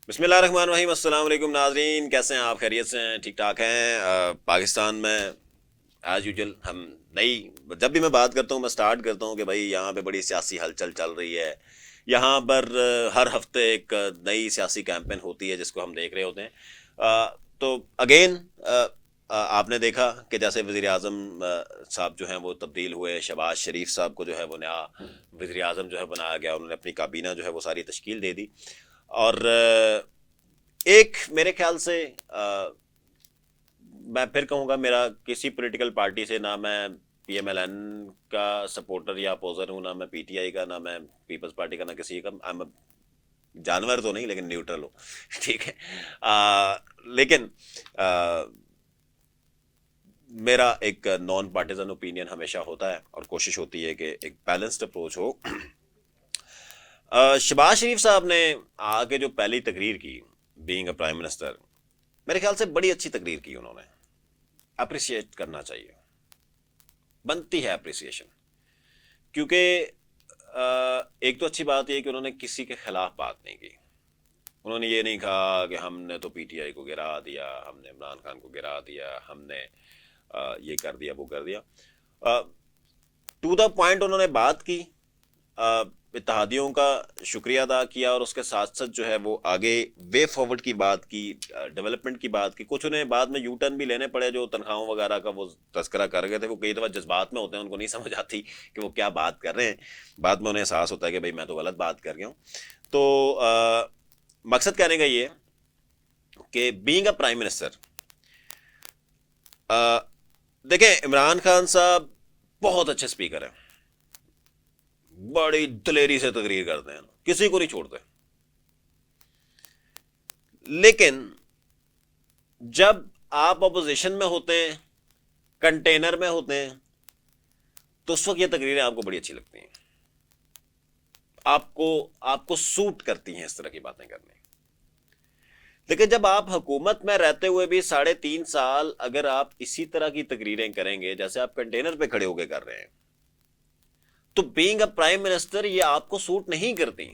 بسم اللہ الرحمن الرحیم، السلام علیکم ناظرین، کیسے ہیں آپ؟ خیریت سے ہیں؟ ٹھیک ٹھاک ہیں؟ پاکستان میں ایز یوزل ہم نئی جب بھی میں بات کرتا ہوں میں سٹارٹ کرتا ہوں کہ بھائی یہاں پہ بڑی سیاسی ہلچل چل رہی ہے. یہاں پر ہر ہفتے ایک نئی سیاسی کیمپین ہوتی ہے جس کو ہم دیکھ رہے ہوتے ہیں. تو اگین آپ نے دیکھا کہ جیسے وزیر اعظم صاحب جو ہیں وہ تبدیل ہوئے. شہباز شریف صاحب کو جو ہے وہ نیا وزیر اعظم جو ہے بنایا گیا. انہوں نے اپنی کابینہ جو ہے وہ ساری تشکیل دے دی. اور ایک میرے خیال سے میں پھر کہوں گا، میرا کسی پولیٹیکل پارٹی سے نہ میں پی ایم ایل این کا سپورٹر یا اپوزر ہوں، نہ میں پی ٹی آئی کا، نہ میں پیپلز پارٹی کا، نہ کسی کا. جانور تو نہیں لیکن نیوٹرل ہو. ٹھیک ہے. لیکن میرا ایک نان پارٹیزن اوپینین ہمیشہ ہوتا ہے اور کوشش ہوتی ہے کہ ایک بیلنسڈ اپروچ ہو. شہباز شریف صاحب نے آ کے جو پہلی تقریر کی بینگ اے پرائم منسٹر، میرے خیال سے بڑی اچھی تقریر کی. انہوں نے اپریشیٹ کرنا چاہیے، بنتی ہے اپریسیشن. کیونکہ ایک تو اچھی بات یہ کہ انہوں نے کسی کے خلاف بات نہیں کی. انہوں نے یہ نہیں کہا کہ ہم نے تو پی ٹی آئی کو گرا دیا، ہم نے عمران خان کو گرا دیا، ہم نے یہ کر دیا وہ کر دیا. ٹو دا پوائنٹ انہوں نے بات کی، اتحادیوں کا شکریہ ادا کیا، اور اس کے ساتھ ساتھ جو ہے وہ آگے وے فارورڈ کی بات کی، ڈیولپمنٹ کی بات کی. کچھ انہیں بعد میں یو ٹرن بھی لینے پڑے جو تنخواہوں وغیرہ کا وہ تذکرہ کر گئے تھے. وہ کئی دفعہ جذبات میں ہوتے ہیں، ان کو نہیں سمجھ آتی کہ وہ کیا بات کر رہے ہیں. بعد میں انہیں احساس ہوتا ہے کہ بھائی میں تو غلط بات کر گیا ہوں. تو مقصد کہنے کا یہ کہ بینگ اے پرائم منسٹر، دیکھیں عمران خان صاحب بہت اچھے اسپیکر ہیں، بڑی دلیری سے تقریر کرتے ہیں، کسی کو نہیں چھوڑتے. لیکن جب آپ اپوزیشن میں ہوتے ہیں، کنٹینر میں ہوتے ہیں، تو اس وقت یہ تقریریں آپ کو بڑی اچھی لگتی ہیں. آپ کو سوٹ کرتی ہیں اس طرح کی باتیں کرنے. لیکن جب آپ حکومت میں رہتے ہوئے بھی 3.5 سال اگر آپ اسی طرح کی تقریریں کریں گے جیسے آپ کنٹینر پہ کھڑے ہو کے کر رہے ہیں، تو بینگ اے پرائم منسٹر یہ آپ کو سوٹ نہیں کرتی.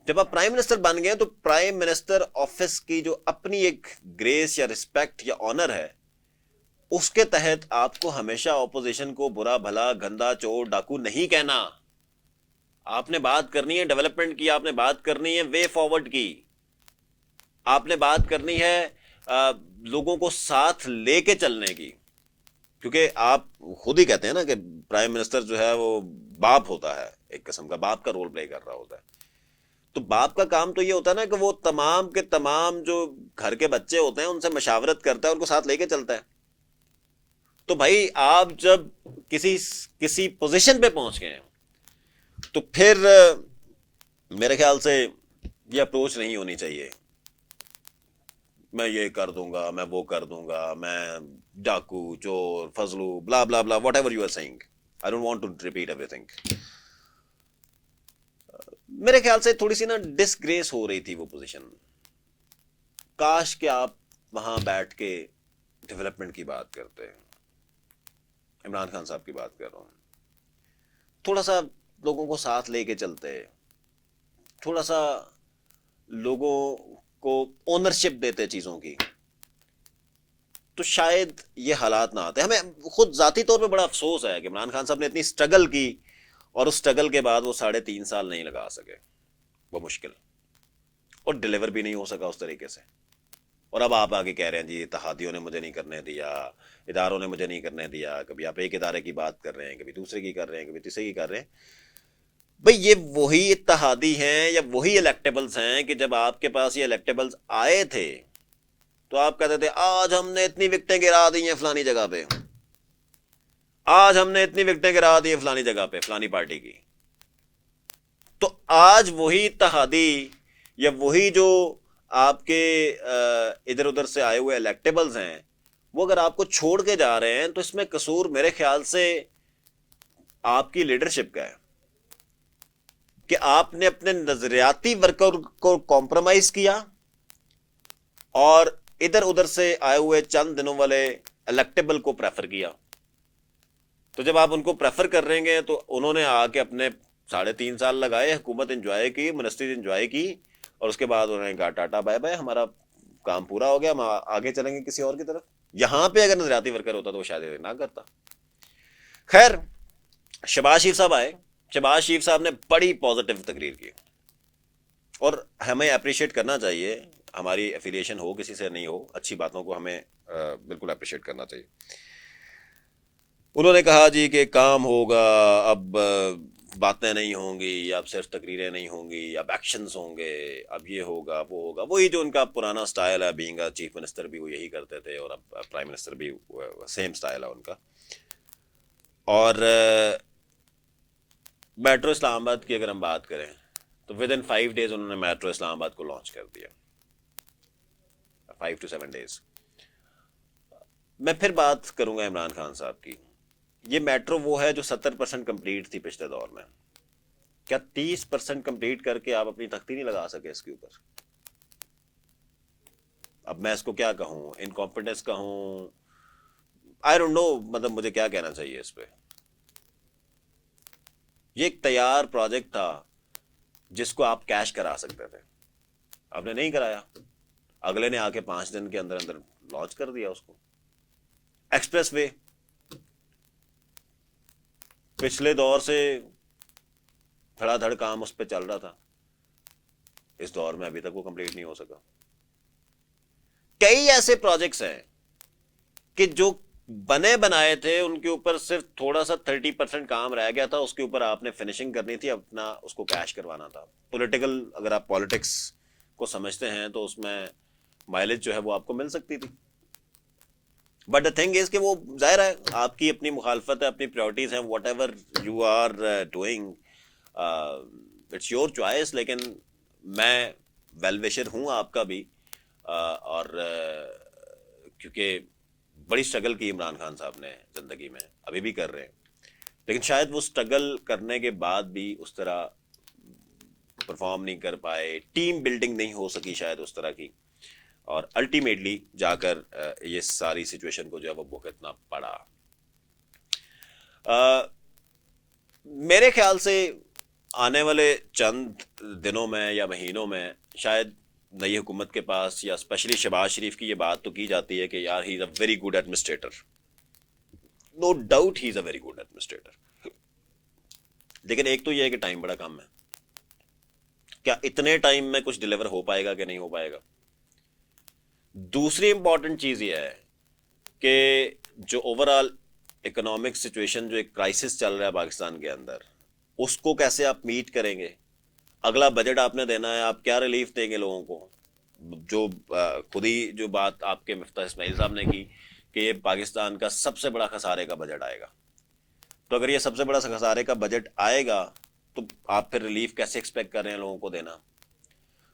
جب آپ پرائم منسٹر بن گئے تو پرائم منسٹر آفس کی جو اپنی ایک گریس یا رسپیکٹ یا آنر ہے، اس کے تحت آپ کو ہمیشہ اپوزیشن کو برا بھلا گندا چور ڈاکو نہیں کہنا. آپ نے بات کرنی ہے ڈیولپمنٹ کی، آپ نے بات کرنی ہے وے فارورڈ کی، آپ نے بات کرنی ہے لوگوں کو ساتھ لے کے چلنے کی. کیونکہ آپ خود ہی کہتے ہیں نا کہ پرائم منسٹر جو ہے وہ باپ ہوتا ہے، ایک قسم کا باپ کا رول پلے کر رہا ہوتا ہے. تو باپ کا کام تو یہ ہوتا ہے نا کہ وہ تمام کے تمام جو گھر کے بچے ہوتے ہیں ان سے مشاورت کرتا ہے، ان کو ساتھ لے کے چلتا ہے. تو بھائی آپ جب کسی پوزیشن پہ پہنچ گئے ہیں تو پھر میرے خیال سے یہ اپروچ نہیں ہونی چاہیے. میں یہ کر دوں گا، میں وہ کر دوں گا، میں ڈاکو چور فضلو blah blah blah whatever you are seeing. I don't want to repeat ایوری تھنگ. میرے خیال سے تھوڑی سی نا ڈس گریس ہو رہی تھی وہ پوزیشن. کاش کہ آپ وہاں بیٹھ کے ڈیولپمنٹ کی بات کرتے. عمران خان صاحب کی بات کر رہا ہوں. تھوڑا سا لوگوں کو ساتھ لے کے چلتے، تھوڑا سا لوگوں کو اونرشپ دیتے چیزوں کی، تو شاید یہ حالات نہ آتے. ہمیں خود ذاتی طور پہ بڑا افسوس ہے کہ عمران خان صاحب نے اتنی سٹرگل کی اور اس سٹرگل کے بعد وہ 3.5 سال نہیں لگا سکے. وہ مشکل، اور ڈیلیور بھی نہیں ہو سکا اس طریقے سے. اور اب آپ آگے کہہ رہے ہیں جی اتحادیوں نے مجھے نہیں کرنے دیا، اداروں نے مجھے نہیں کرنے دیا. کبھی آپ ایک ادارے کی بات کر رہے ہیں، کبھی دوسرے کی کر رہے ہیں، کبھی تیسرے کی کر رہے ہیں. بھئی یہ وہی اتحادی ہیں یا وہی الیکٹیبلز ہیں کہ جب آپ کے پاس یہ الیکٹیبلز آئے تھے تو آپ کہتے تھے آج ہم نے اتنی وکٹیں گرا دی ہیں فلانی جگہ پہ، آج ہم نے اتنی وکٹیں گرا دی ہیں فلانی جگہ پہ فلانی پارٹی کی. تو آج وہی اتحادی یا وہی جو آپ کے ادھر ادھر سے آئے ہوئے الیکٹیبلز ہیں، وہ اگر آپ کو چھوڑ کے جا رہے ہیں تو اس میں قصور میرے خیال سے آپ کی لیڈرشپ کا ہے کہ آپ نے اپنے نظریاتی ورکر کو کمپرومائز کیا اور ادھر ادھر سے آئے ہوئے چند دنوں والے الیکٹیبل کو پریفر کیا. تو جب آپ ان کو پریفر کر رہے ہیں تو انہوں نے آ کے اپنے 3.5 سال لگائے، حکومت انجوائے کی، منسٹری انجوائے کی، اور اس کے بعد انہوں نے کہا ٹاٹا بائے بائے، ہمارا کام پورا ہو گیا، ہم آگے چلیں گے کسی اور کی طرف. یہاں پہ اگر نظریاتی ورکر ہوتا تو وہ شاید نہ کرتا. خیر، شہباز شریف صاحب آئے. شہباز شریف صاحب نے بڑی پازیٹیو تقریر کی، اور ہمیں اپریشیٹ کرنا چاہیے. ہماری افیلیشن ہو کسی سے نہیں ہو، اچھی باتوں کو ہمیں بالکل اپریشیٹ کرنا چاہیے. انہوں نے کہا جی کہ کام ہوگا، اب باتیں نہیں ہوں گی، اب صرف تقریریں نہیں ہوں گی، اب ایکشنز ہوں گے، اب یہ ہوگا وہ ہوگا. وہی جو ان کا پرانا سٹائل ہے، بینگ چیف منسٹر بھی وہ یہی کرتے تھے، اور اب پرائم منسٹر بھی سیم سٹائل ہے ان کا. اور میٹرو اسلام آباد کی اگر ہم بات کریں تو ود ان 5 days انہوں نے میٹرو اسلام آباد کو لانچ کر دیا. 5 to 7 days. میں پھر بات کروں گا عمران خان صاحب کی. یہ میٹرو وہ ہے جو 70% کمپلیٹ تھی پچھلے دور میں. کیا 30% کمپلیٹ کر کے آپ اپنی تختی نہیں لگا سکے اس کے اوپر؟ اب میں اس کو کیا کہوں، انکمپیٹنس کہوں، آئی ڈونٹ نو، مطلب مجھے کیا کہنا چاہیے اس پہ. یہ ایک تیار پروجیکٹ تھا جس کو آپ کیش کرا سکتے تھے، آپ نے نہیں کرایا. اگلے نے آ کے 5 دن کے اندر اندر لانچ کر دیا اس کو. ایکسپریس وے پچھلے دور سے دھڑا دھڑ کام اس پہ چل رہا تھا، اس دور میں ابھی تک وہ کمپلیٹ نہیں ہو سکا. کئی ایسے پروجیکٹس ہیں کہ جو بنے بنائے تھے، ان کے اوپر صرف تھوڑا سا 30% کام رہ گیا تھا، اس کے اوپر آپ نے فنیشنگ کرنی تھی، اپنا اس کو کیش کروانا تھا. پولیٹیکل، اگر آپ پالیٹکس کو سمجھتے ہیں تو اس میں مائلیج جو ہے وہ آپ کو مل سکتی تھی. بٹ دا تھنگ از کہ وہ ظاہر ہے آپ کی اپنی مخالفت ہے، اپنی پریورٹیز ہیں، whatever you are doing it's your choice. لیکن میں ویل وشر ہوں آپ کا بھی، اور کیونکہ بڑی اسٹرگل کی عمران خان صاحب نے زندگی میں، ابھی بھی کر رہے ہیں، لیکن شاید وہ اسٹرگل کرنے کے بعد بھی اس طرح پرفارم نہیں کر پائے، ٹیم بلڈنگ نہیں ہو سکی شاید اس طرح کی، اور الٹیمیٹلی جا کر یہ ساری سچویشن کو جو ہے وہ بھگتنا پڑا. میرے خیال سے آنے والے چند دنوں میں یا مہینوں میں شاید نئی حکومت کے پاس، یا اسپیشلی شہباز شریف کی یہ بات تو کی جاتی ہے کہ یار he is a very good administrator. No doubt he is a very good administrator. لیکن ایک تو یہ ہے کہ ٹائم بڑا کم ہے. کیا اتنے ٹائم میں کچھ ڈلیور ہو پائے گا کہ نہیں ہو پائے گا؟ دوسری امپورٹنٹ چیز یہ ہے کہ جو اوور آل اکنامک سچویشن، جو ایک کرائسس چل رہا ہے پاکستان کے اندر، اس کو کیسے آپ میٹ کریں گے؟ اگلا بجٹ آپ نے دینا ہے، آپ کیا ریلیف دیں گے لوگوں کو؟ جو خود ہی جو بات آپ کے مفتاح اسماعیل صاحب نے کی کہ یہ پاکستان کا سب سے بڑا خسارے کا بجٹ آئے گا، تو اگر یہ سب سے بڑا خسارے کا بجٹ آئے گا تو آپ پھر ریلیف کیسے ایکسپیکٹ کر رہے ہیں لوگوں کو دینا؟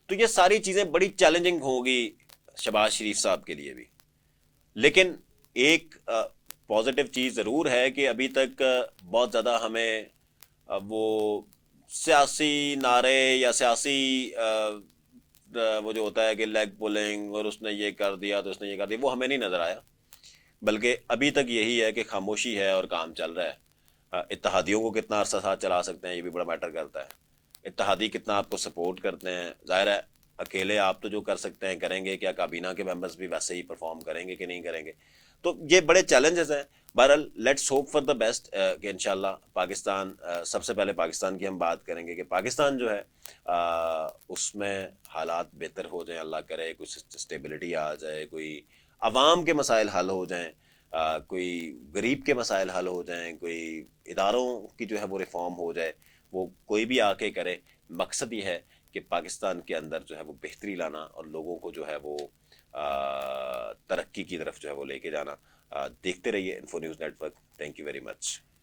تو یہ ساری چیزیں بڑی چیلنجنگ ہوگی شہباز شریف صاحب کے لیے بھی. لیکن ایک پازیٹیو چیز ضرور ہے کہ ابھی تک بہت زیادہ ہمیں وہ سیاسی نعرے یا سیاسی وہ جو ہوتا ہے کہ لیگ پولنگ اور اس نے یہ کر دیا تو اس نے یہ کر دیا، وہ ہمیں نہیں نظر آیا. بلکہ ابھی تک یہی ہے کہ خاموشی ہے اور کام چل رہا ہے. اتحادیوں کو کتنا عرصہ ساتھ چلا سکتے ہیں یہ بھی بڑا میٹر کرتا ہے. اتحادی کتنا آپ کو سپورٹ کرتے ہیں. ظاہر ہے اکیلے آپ تو جو کر سکتے ہیں کریں گے، کیا کابینہ کے ممبرس بھی ویسے ہی پرفارم کریں گے کہ نہیں کریں گے؟ تو یہ بڑے چیلنجز ہیں. بہرحال let's hope for the best کہ انشاءاللہ پاکستان، سب سے پہلے پاکستان کی ہم بات کریں گے کہ پاکستان جو ہے اس میں حالات بہتر ہو جائیں، اللہ کرے کوئی اسٹیبلٹی آ جائے، کوئی عوام کے مسائل حل ہو جائیں، کوئی غریب کے مسائل حل ہو جائیں، کوئی اداروں کی جو ہے وہ ریفارم ہو جائے. وہ کوئی بھی آ کے کرے، مقصد یہ ہے کہ پاکستان کے اندر جو ہے وہ بہتری لانا اور لوگوں کو جو ہے وہ ترقی کی طرف جو ہے وہ لے کے جانا. دیکھتے رہیے Info News network. Thank you very much.